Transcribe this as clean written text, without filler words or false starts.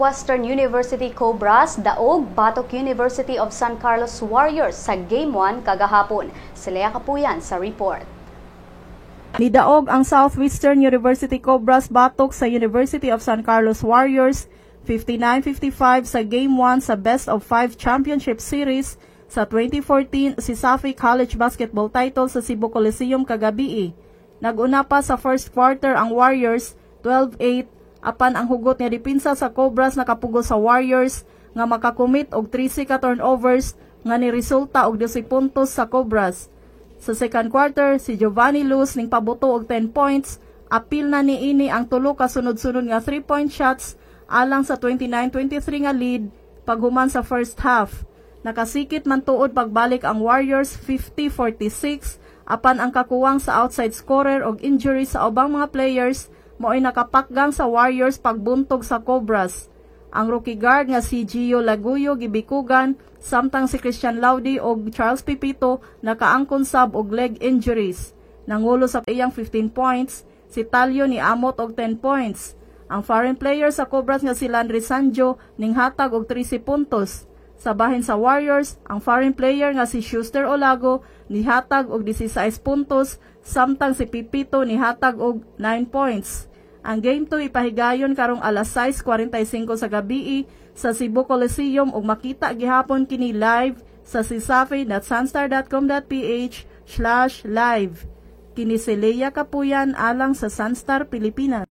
Northwestern University Cobras daog Batok University of San Carlos Warriors sa Game 1 kagahapon. Silea Kapuyan sa report. Nidaog ang Southwestern University Cobras batok sa University of San Carlos Warriors 59-55 sa Game 1 sa Best of 5 Championship Series sa 2014 CISAFI College Basketball title sa Cebu Coliseum kagabi. Nag-una pa sa first quarter ang Warriors 12-8 apan ang hugot nga dipinsa sa Cobras nakapugol sa Warriors nga makakumit og 13 ka turnovers nga niresulta og 12 puntos sa Cobras. Sa second quarter, si Giovanni Luz ning pabuto og 10 points, apil na niini ang tulo ka sunod-sunod nga 3-point shots alang sa 29-23 nga lead paghuman sa first half. Nakasikit man tuod pagbalik ang Warriors 50-46 apan ang kakuwang sa outside scorer og injury sa ubang mga players mo'y nakapakgang sa Warriors pagbuntog sa Cobras. Ang rookie guard nga si Gio Laguyo gibikugan samtang si Christian Laudy og Charles Pipito nakaangkon sab og leg injuries. Nangulo sa iyang 15 points, si Talio ni amot og 10 points. Ang foreign player sa Cobras nga si Landry Sanjo ning hatag og 13 puntos. Sa bahin sa Warriors, ang foreign player nga si Schuster Olago nihatag og 16 puntos samtang si Pipito nihatag og 9 points. Ang Game 2 ipahigayon karong alas 6:45 sa gabi sa Cebu Coliseum ug makita gihapon kini live sa cisafi.sunstar.com.ph/live. Kini si Leia Kapuyan alang sa Sunstar Pilipinas.